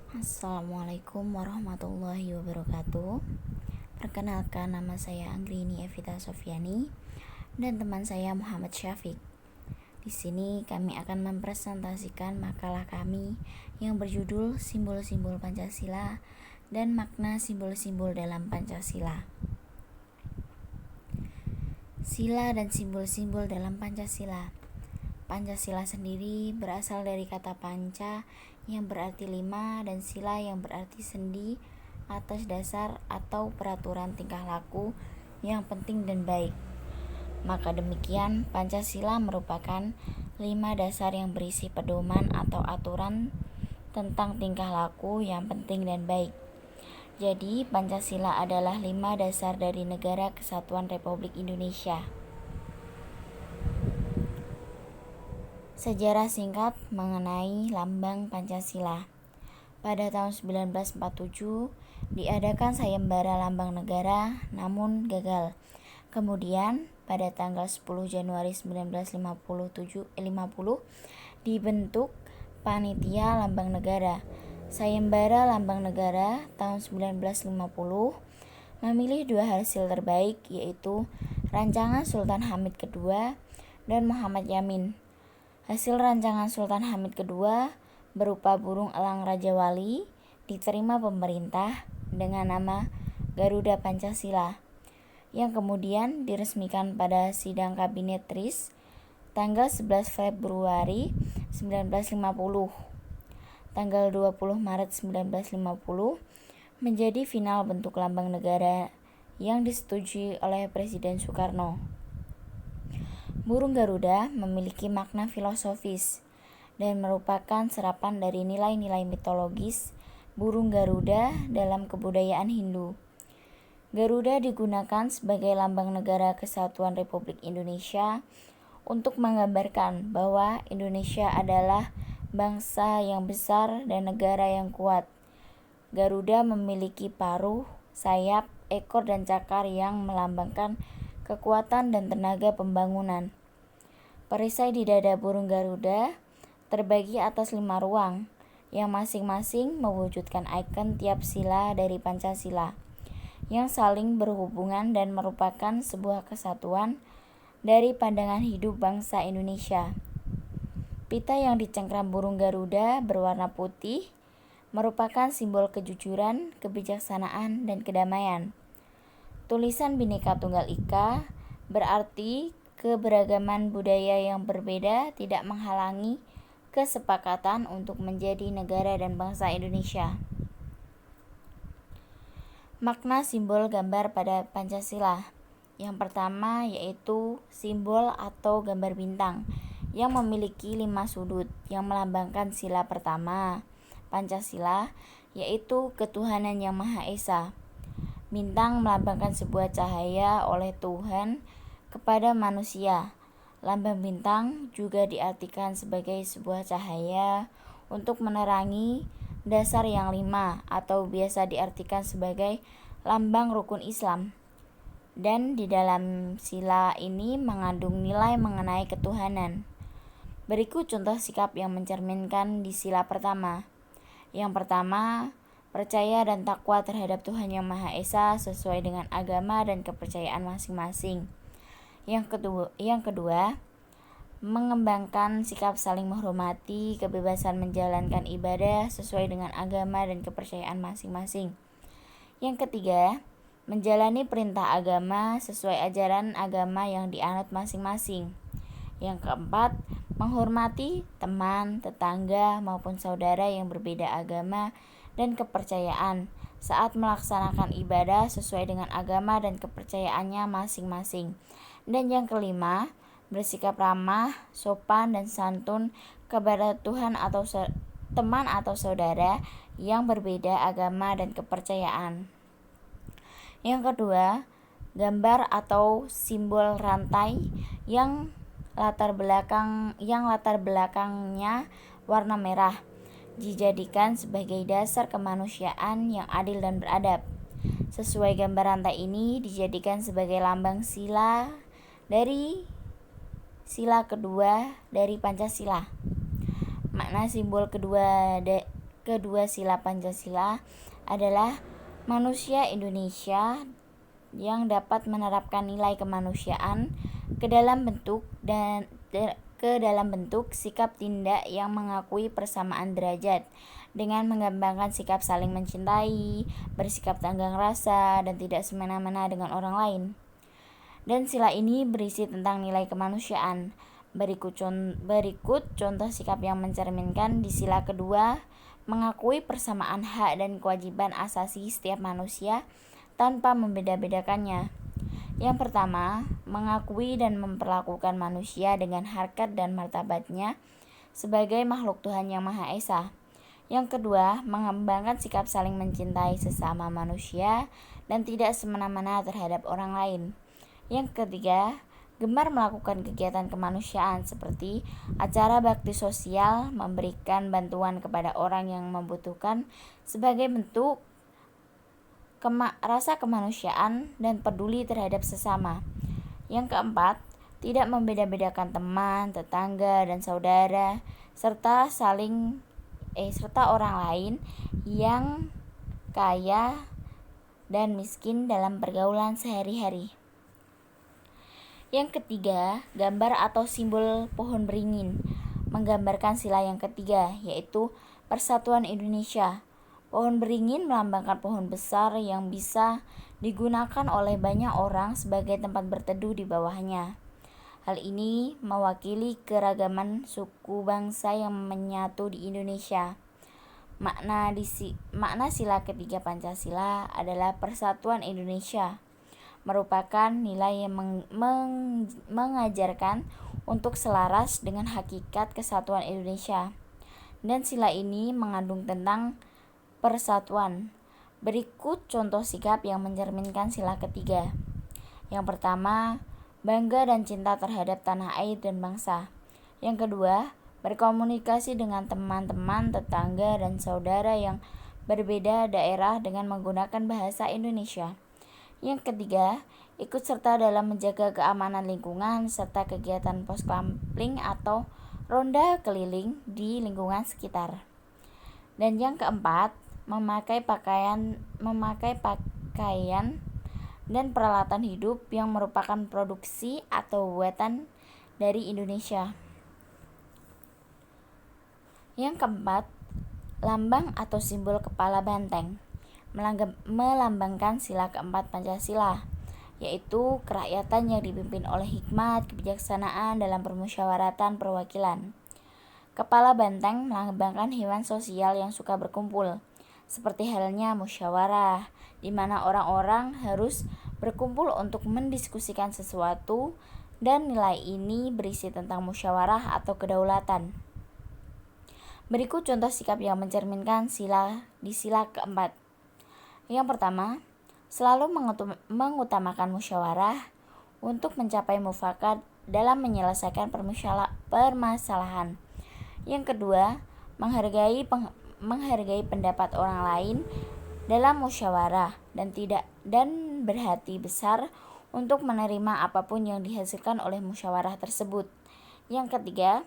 Assalamualaikum warahmatullahi wabarakatuh. Perkenalkan, nama saya Anggrini Evita Sofiani dan teman saya Muhammad Syafiq. Di sini kami akan mempresentasikan makalah kami yang berjudul Simbol-simbol Pancasila dan makna simbol-simbol dalam Pancasila. Sila dan simbol-simbol dalam Pancasila. Pancasila sendiri berasal dari kata panca yang berarti 5 dan sila yang berarti sendi atas dasar atau peraturan tingkah laku yang penting dan baik. Maka demikian, Pancasila merupakan 5 dasar yang berisi pedoman atau aturan tentang tingkah laku yang penting dan baik. Jadi, Pancasila adalah 5 dasar dari Negara Kesatuan Republik Indonesia. Sejarah singkat mengenai lambang Pancasila. Pada tahun 1947 diadakan sayembara lambang negara, namun gagal. Kemudian pada tanggal 10 Januari 1950 dibentuk Panitia Lambang Negara. Sayembara Lambang Negara tahun 1950 memilih 2 hasil terbaik, yaitu rancangan Sultan Hamid II dan Muhammad Yamin. Hasil rancangan Sultan Hamid II berupa burung elang Raja Wali diterima pemerintah dengan nama Garuda Pancasila, yang kemudian diresmikan pada sidang Kabinet RIS tanggal 11 Februari 1950. Tanggal 20 Maret 1950 menjadi final bentuk lambang negara yang disetujui oleh Presiden Soekarno. Burung Garuda memiliki makna filosofis dan merupakan serapan dari nilai-nilai mitologis burung Garuda dalam kebudayaan Hindu. Garuda digunakan sebagai lambang Negara Kesatuan Republik Indonesia untuk menggambarkan bahwa Indonesia adalah bangsa yang besar dan negara yang kuat. Garuda memiliki paruh, sayap, ekor dan cakar yang melambangkan kekuatan dan tenaga pembangunan. Perisai di dada burung Garuda terbagi atas 5 ruang, yang masing-masing mewujudkan ikon tiap sila dari Pancasila, yang saling berhubungan dan merupakan sebuah kesatuan dari pandangan hidup bangsa Indonesia. Pita yang dicengkram burung Garuda berwarna putih merupakan simbol kejujuran, kebijaksanaan, dan kedamaian. Tulisan Bhinneka Tunggal Ika berarti keberagaman budaya yang berbeda tidak menghalangi kesepakatan untuk menjadi negara dan bangsa Indonesia. Makna simbol gambar pada Pancasila. Yang pertama yaitu simbol atau gambar bintang yang memiliki 5 sudut yang melambangkan sila pertama Pancasila, yaitu ketuhanan yang Maha Esa. Bintang melambangkan sebuah cahaya oleh Tuhan kepada manusia. Lambang bintang juga diartikan sebagai sebuah cahaya untuk menerangi dasar yang 5 atau biasa diartikan sebagai lambang rukun Islam. Dan di dalam sila ini mengandung nilai mengenai ketuhanan. Berikut contoh sikap yang mencerminkan di sila pertama. Yang pertama, percaya dan takwa terhadap Tuhan Yang Maha Esa sesuai dengan agama dan kepercayaan masing-masing. Yang kedua, mengembangkan sikap saling menghormati, kebebasan menjalankan ibadah sesuai dengan agama dan kepercayaan masing-masing. Yang ketiga, menjalani perintah agama sesuai ajaran agama yang dianut masing-masing. Yang keempat, menghormati teman, tetangga, maupun saudara yang berbeda agama dan kepercayaan saat melaksanakan ibadah sesuai dengan agama dan kepercayaannya masing-masing. Dan yang kelima, bersikap ramah, sopan, dan santun kepada Tuhan atau teman atau saudara yang berbeda agama dan kepercayaan. Yang kedua, gambar atau simbol rantai yang latar belakangnya warna merah dijadikan sebagai dasar kemanusiaan yang adil dan beradab. Sesuai gambar rantai ini dijadikan sebagai lambang sila kedua dari Pancasila. Makna simbol kedua kedua sila Pancasila adalah manusia Indonesia yang dapat menerapkan nilai kemanusiaan ke dalam bentuk sikap tindak yang mengakui persamaan derajat dengan mengembangkan sikap saling mencintai, bersikap tanggang rasa, dan tidak semena-mena dengan orang lain. Dan sila ini berisi tentang nilai kemanusiaan. Berikut contoh sikap yang mencerminkan di sila kedua, mengakui persamaan hak dan kewajiban asasi setiap manusia tanpa membeda-bedakannya. Yang pertama, mengakui dan memperlakukan manusia dengan harkat dan martabatnya sebagai makhluk Tuhan Yang Maha Esa. Yang kedua, mengembangkan sikap saling mencintai sesama manusia dan tidak semena-mena terhadap orang lain. Yang ketiga, gemar melakukan kegiatan kemanusiaan seperti acara bakti sosial, memberikan bantuan kepada orang yang membutuhkan sebagai bentuk rasa kemanusiaan dan peduli terhadap sesama. Yang keempat, tidak membeda-bedakan teman, tetangga, dan saudara, serta orang lain yang kaya dan miskin dalam pergaulan sehari-hari. Yang ketiga, gambar atau simbol pohon beringin menggambarkan sila yang ketiga, yaitu Persatuan Indonesia. Pohon beringin melambangkan pohon besar yang bisa digunakan oleh banyak orang sebagai tempat berteduh di bawahnya. Hal ini mewakili keragaman suku bangsa yang menyatu di Indonesia. Makna sila ketiga Pancasila adalah Persatuan Indonesia, merupakan nilai yang mengajarkan untuk selaras dengan hakikat kesatuan Indonesia. Dan sila ini mengandung tentang persatuan. Berikut contoh sikap yang mencerminkan sila ketiga. Yang pertama, bangga dan cinta terhadap tanah air dan bangsa. Yang kedua, berkomunikasi dengan teman-teman, tetangga, dan saudara yang berbeda daerah dengan menggunakan bahasa Indonesia. Yang ketiga, ikut serta dalam menjaga keamanan lingkungan serta kegiatan poskamling atau ronda keliling di lingkungan sekitar. Dan yang keempat, memakai pakaian dan peralatan hidup yang merupakan produksi atau buatan dari Indonesia. Yang keempat, lambang atau simbol kepala banteng melambangkan sila keempat Pancasila, yaitu kerakyatan yang dipimpin oleh hikmat, kebijaksanaan dalam permusyawaratan perwakilan. Kepala banteng melambangkan hewan sosial yang suka berkumpul, seperti halnya musyawarah, di mana orang-orang harus berkumpul untuk mendiskusikan sesuatu, dan nilai ini berisi tentang musyawarah atau kedaulatan. Berikut contoh sikap yang mencerminkan sila keempat. Yang pertama, selalu mengutamakan musyawarah untuk mencapai mufakat dalam menyelesaikan permasalahan. Yang kedua, menghargai pendapat orang lain dalam musyawarah dan berhati besar untuk menerima apapun yang dihasilkan oleh musyawarah tersebut. Yang ketiga,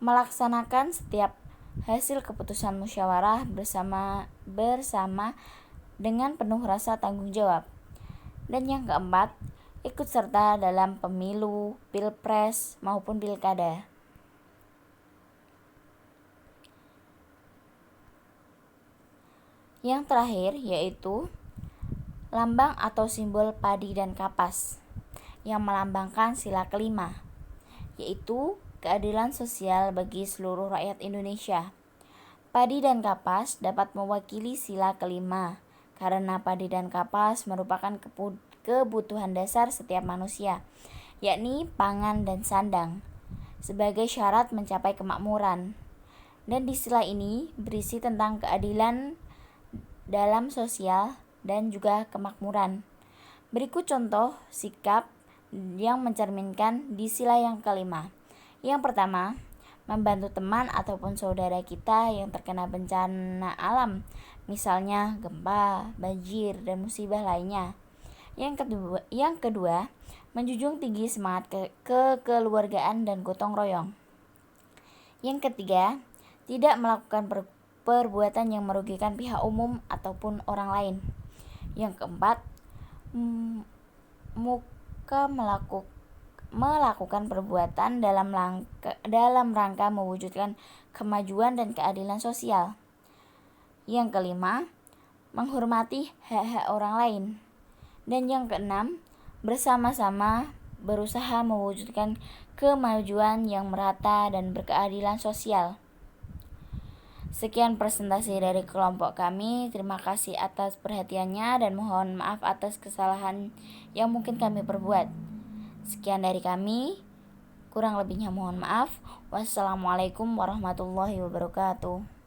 melaksanakan setiap hasil keputusan musyawarah bersama dengan penuh rasa tanggung jawab. Dan yang keempat, ikut serta dalam pemilu, pilpres, maupun pilkada. Yang terakhir yaitu lambang atau simbol padi dan kapas yang melambangkan sila kelima, yaitu keadilan sosial bagi seluruh rakyat Indonesia. Padi dan kapas dapat mewakili sila kelima karena padi dan kapas merupakan kebutuhan dasar setiap manusia, yakni pangan dan sandang, sebagai syarat mencapai kemakmuran. Dan di sila ini berisi tentang keadilan dalam sosial dan juga kemakmuran. Berikut contoh sikap yang mencerminkan di sila yang kelima. Yang pertama, membantu teman ataupun saudara kita yang terkena bencana alam, misalnya gempa, banjir, dan musibah lainnya. Yang kedua, menjunjung tinggi semangat kekeluargaan dan gotong royong. Yang ketiga, tidak melakukan perbuatan yang merugikan pihak umum ataupun orang lain. Yang keempat, muka melakukan perbuatan dalam rangka mewujudkan kemajuan dan keadilan sosial. Yang kelima, menghormati hak-hak orang lain. Dan yang keenam, bersama-sama berusaha mewujudkan kemajuan yang merata dan berkeadilan sosial. Sekian presentasi dari kelompok kami. Terima kasih atas perhatiannya dan mohon maaf atas kesalahan yang mungkin kami perbuat. Sekian dari kami. Kurang lebihnya mohon maaf. Wassalamualaikum warahmatullahi wabarakatuh.